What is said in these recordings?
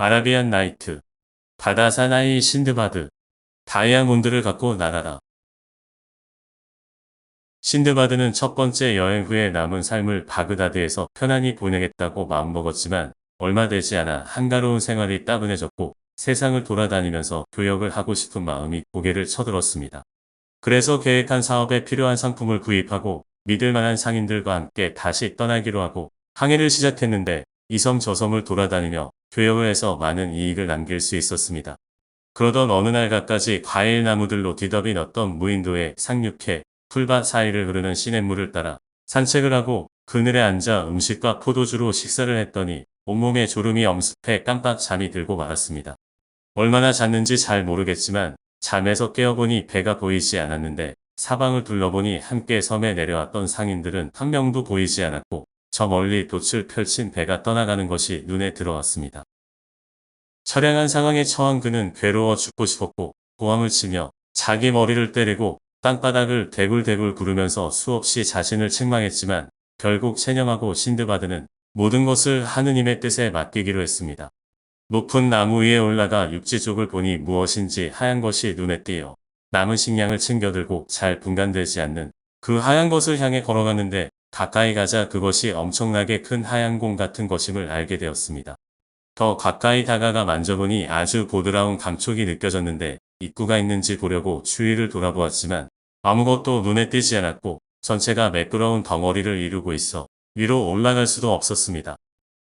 아라비안 나이트, 바다 사나이 신드바드, 다이아몬드를 갖고 날아라. 신드바드는 첫 번째 여행 후에 남은 삶을 바그다드에서 편안히 보내겠다고 마음먹었지만 얼마 되지 않아 한가로운 생활이 따분해졌고 세상을 돌아다니면서 교역을 하고 싶은 마음이 고개를 쳐들었습니다. 그래서 계획한 사업에 필요한 상품을 구입하고 믿을 만한 상인들과 함께 다시 떠나기로 하고 항해를 시작했는데 이 섬 저 섬을 돌아다니며 교역을 해서 많은 이익을 남길 수 있었습니다. 그러던 어느 날 갖가지 과일 나무들로 뒤덮인 어떤 무인도에 상륙해 풀밭 사이를 흐르는 시냇물을 따라 산책을 하고 그늘에 앉아 음식과 포도주로 식사를 했더니 온몸에 졸음이 엄습해 깜빡 잠이 들고 말았습니다. 얼마나 잤는지 잘 모르겠지만 잠에서 깨어보니 배가 보이지 않았는데 사방을 둘러보니 함께 섬에 내려왔던 상인들은 한 명도 보이지 않았고 저 멀리 돛을 펼친 배가 떠나가는 것이 눈에 들어왔습니다. 처량한 상황에 처한 그는 괴로워 죽고 싶었고 고함을 치며 자기 머리를 때리고 땅바닥을 대굴대굴 구르면서 수없이 자신을 책망했지만 결국 체념하고 신드바드는 모든 것을 하느님의 뜻에 맡기기로 했습니다. 높은 나무 위에 올라가 육지 쪽을 보니 무엇인지 하얀 것이 눈에 띄어 남은 식량을 챙겨들고 잘 분간되지 않는 그 하얀 것을 향해 걸어가는데 가까이 가자 그것이 엄청나게 큰 하얀 공 같은 것임을 알게 되었습니다. 더 가까이 다가가 만져보니 아주 보드라운 감촉이 느껴졌는데 입구가 있는지 보려고 주위를 돌아보았지만 아무것도 눈에 띄지 않았고 전체가 매끄러운 덩어리를 이루고 있어 위로 올라갈 수도 없었습니다.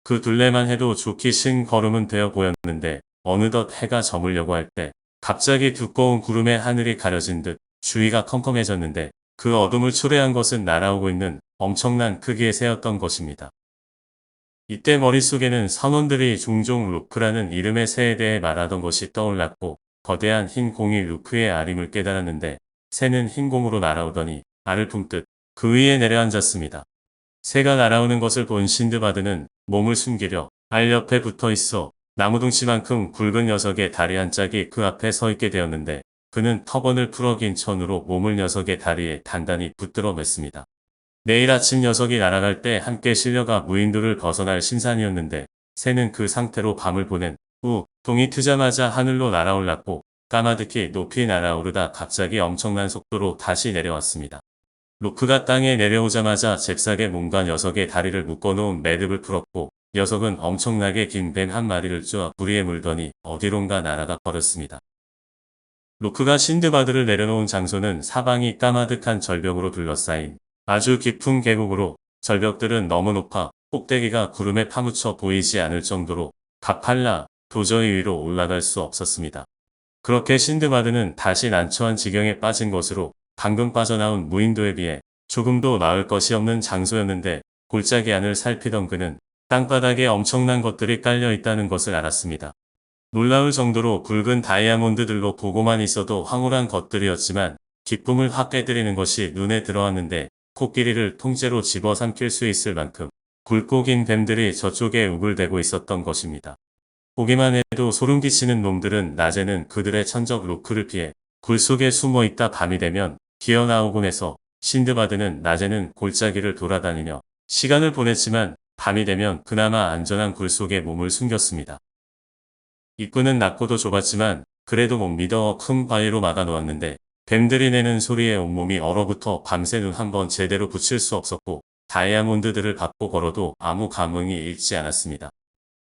그 둘레만 해도 좋기 신 걸음은 되어 보였는데 어느덧 해가 저물려고 할 때 갑자기 두꺼운 구름에 하늘이 가려진 듯 주위가 컴컴해졌는데 그 어둠을 초래한 것은 날아오고 있는 엄청난 크기의 새였던 것입니다. 이때 머릿속에는 선원들이 종종 루크라는 이름의 새에 대해 말하던 것이 떠올랐고 거대한 흰 공이 루크의 알임을 깨달았는데 새는 흰 공으로 날아오더니 알을 품듯 그 위에 내려앉았습니다. 새가 날아오는 것을 본 신드바드는 몸을 숨기려 알 옆에 붙어 있어 나무둥치만큼 굵은 녀석의 다리 한 짝이 그 앞에 서 있게 되었는데 그는 터번을 풀어긴 천으로 몸을 녀석의 다리에 단단히 붙들어 맸습니다. 내일 아침 녀석이 날아갈 때 함께 실려가 무인도를 벗어날 신산이었는데 새는 그 상태로 밤을 보낸 후 동이 트자마자 하늘로 날아올랐고 까마득히 높이 날아오르다 갑자기 엄청난 속도로 다시 내려왔습니다. 루크가 땅에 내려오자마자 잽싸게 몸과 녀석의 다리를 묶어놓은 매듭을 풀었고 녀석은 엄청나게 긴 뱀 한 마리를 쪼아 부리에 물더니 어디론가 날아가 버렸습니다. 루크가 신드바드를 내려놓은 장소는 사방이 까마득한 절벽으로 둘러싸인 아주 깊은 계곡으로 절벽들은 너무 높아 꼭대기가 구름에 파묻혀 보이지 않을 정도로 가팔라 도저히 위로 올라갈 수 없었습니다. 그렇게 신드바드는 다시 난처한 지경에 빠진 것으로 방금 빠져나온 무인도에 비해 조금도 나을 것이 없는 장소였는데 골짜기 안을 살피던 그는 땅바닥에 엄청난 것들이 깔려 있다는 것을 알았습니다. 놀라울 정도로 굵은 다이아몬드들로 보고만 있어도 황홀한 것들이었지만 기쁨을 확 깨뜨리는 것이 눈에 들어왔는데 코끼리를 통째로 집어삼킬 수 있을 만큼 굵고 긴 뱀들이 저쪽에 우글대고 있었던 것입니다. 보기만 해도 소름 끼치는 놈들은 낮에는 그들의 천적 루크를 피해 굴 속에 숨어 있다 밤이 되면 기어나오곤 해서 신드바드는 낮에는 골짜기를 돌아다니며 시간을 보냈지만 밤이 되면 그나마 안전한 굴 속에 몸을 숨겼습니다. 입구는 낮고도 좁았지만 그래도 못 믿어 큰 바위로 막아놓았는데 뱀들이 내는 소리에 온몸이 얼어붙어 밤새 눈 한 번 제대로 붙일 수 없었고 다이아몬드들을 밟고 걸어도 아무 감흥이 잃지 않았습니다.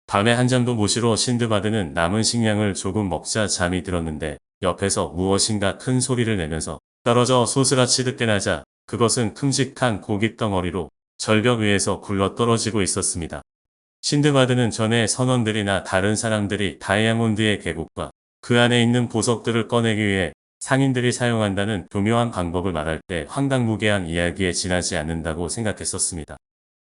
밤에 한 잠도 못 이뤄 신드바드는 남은 식량을 조금 먹자 잠이 들었는데 옆에서 무엇인가 큰 소리를 내면서 떨어져 소스라치듯 깨나자 그것은 큼직한 고깃덩어리로 절벽 위에서 굴러 떨어지고 있었습니다. 신드바드는 전에 선원들이나 다른 사람들이 다이아몬드의 계곡과 그 안에 있는 보석들을 꺼내기 위해 상인들이 사용한다는 교묘한 방법을 말할 때 황당무계한 이야기에 지나지 않는다고 생각했었습니다.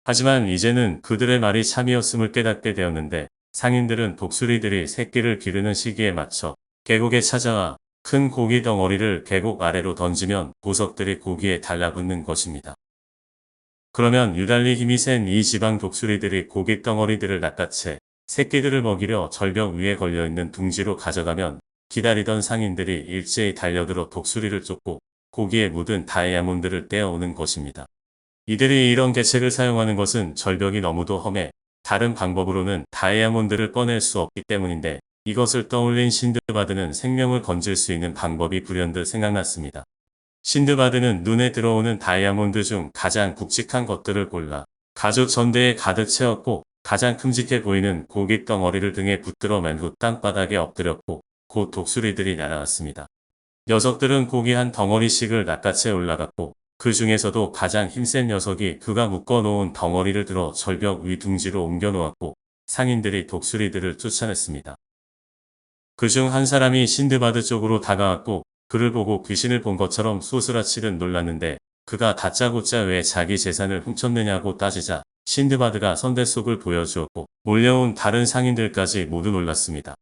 하지만 이제는 그들의 말이 참이었음을 깨닫게 되었는데 상인들은 독수리들이 새끼를 기르는 시기에 맞춰 계곡에 찾아와 큰 고기 덩어리를 계곡 아래로 던지면 보석들이 고기에 달라붙는 것입니다. 그러면 유달리 힘이 센 이 지방 독수리들이 고기 덩어리들을 낚아채 새끼들을 먹이려 절벽 위에 걸려있는 둥지로 가져가면 기다리던 상인들이 일제히 달려들어 독수리를 쫓고 고기에 묻은 다이아몬드를 떼어오는 것입니다. 이들이 이런 계책을 사용하는 것은 절벽이 너무도 험해 다른 방법으로는 다이아몬드를 꺼낼 수 없기 때문인데 이것을 떠올린 신드바드는 생명을 건질 수 있는 방법이 불현듯 생각났습니다. 신드바드는 눈에 들어오는 다이아몬드 중 가장 굵직한 것들을 골라 가죽 전대에 가득 채웠고 가장 큼직해 보이는 고깃 덩어리를 등에 붙들어 맨 후 땅바닥에 엎드렸고 곧 독수리들이 날아왔습니다. 녀석들은 고기 한 덩어리씩을 낚아채 올라갔고 그 중에서도 가장 힘센 녀석이 그가 묶어놓은 덩어리를 들어 절벽 위 둥지로 옮겨 놓았고 상인들이 독수리들을 쫓아냈습니다. 그중 한 사람이 신드바드 쪽으로 다가왔고 그를 보고 귀신을 본 것처럼 소스라치듯 놀랐는데 그가 다짜고짜 왜 자기 재산을 훔쳤느냐고 따지자 신드바드가 선대속을 보여주었고 몰려온 다른 상인들까지 모두 놀랐습니다.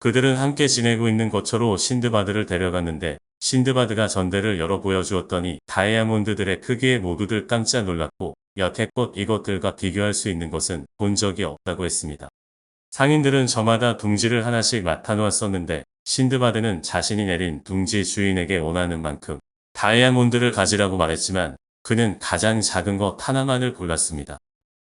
그들은 함께 지내고 있는 것처럼 신드바드를 데려갔는데 신드바드가 전대를 열어 보여주었더니 다이아몬드들의 크기에 모두들 깜짝 놀랐고 여태껏 이것들과 비교할 수 있는 것은 본 적이 없다고 했습니다. 상인들은 저마다 둥지를 하나씩 맡아놓았었는데 신드바드는 자신이 내린 둥지 주인에게 원하는 만큼 다이아몬드를 가지라고 말했지만 그는 가장 작은 것 하나만을 골랐습니다.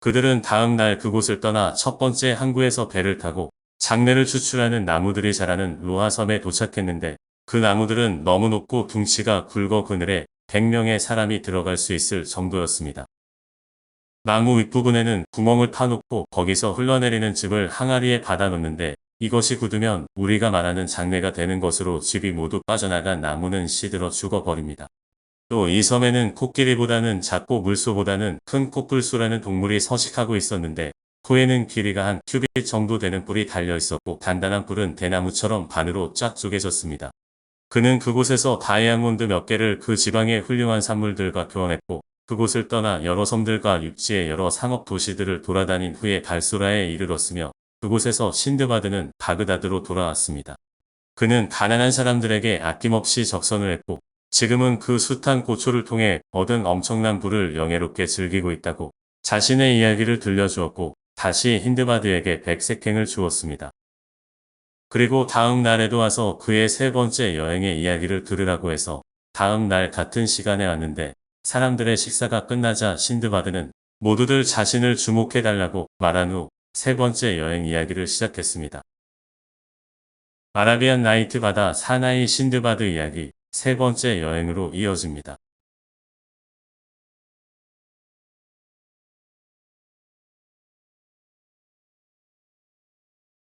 그들은 다음 날 그곳을 떠나 첫 번째 항구에서 배를 타고 장내를 추출하는 나무들이 자라는 로하섬에 도착했는데 그 나무들은 너무 높고 둥치가 굵어 그늘에 100명의 사람이 들어갈 수 있을 정도였습니다. 나무 윗부분에는 구멍을 파놓고 거기서 흘러내리는 즙을 항아리에 받아놓는데 이것이 굳으면 우리가 말하는 장내가 되는 것으로 즙이 모두 빠져나간 나무는 시들어 죽어버립니다. 또 이 섬에는 코끼리보다는 작고 물소보다는 큰 코뿔소라는 동물이 서식하고 있었는데 코에는 길이가 한 큐빗 정도 되는 뿔이 달려 있었고 단단한 뿔은 대나무처럼 반으로 쫙 쪼개졌습니다. 그는 그곳에서 다이아몬드 몇 개를 그 지방의 훌륭한 산물들과 교환했고 그곳을 떠나 여러 섬들과 육지의 여러 상업 도시들을 돌아다닌 후에 발소라에 이르렀으며 그곳에서 신드바드는 바그다드로 돌아왔습니다. 그는 가난한 사람들에게 아낌없이 적선을 했고 지금은 그 숱한 고초를 통해 얻은 엄청난 부를 영예롭게 즐기고 있다고 자신의 이야기를 들려주었고 다시 힌드바드에게 백색행을 주었습니다. 그리고 다음 날에도 와서 그의 세 번째 여행의 이야기를 들으라고 해서 다음 날 같은 시간에 왔는데 사람들의 식사가 끝나자 신드바드는 모두들 자신을 주목해달라고 말한 후 세 번째 여행 이야기를 시작했습니다. 아라비안 나이트 바다 사나이 신드바드 이야기 세 번째 여행으로 이어집니다.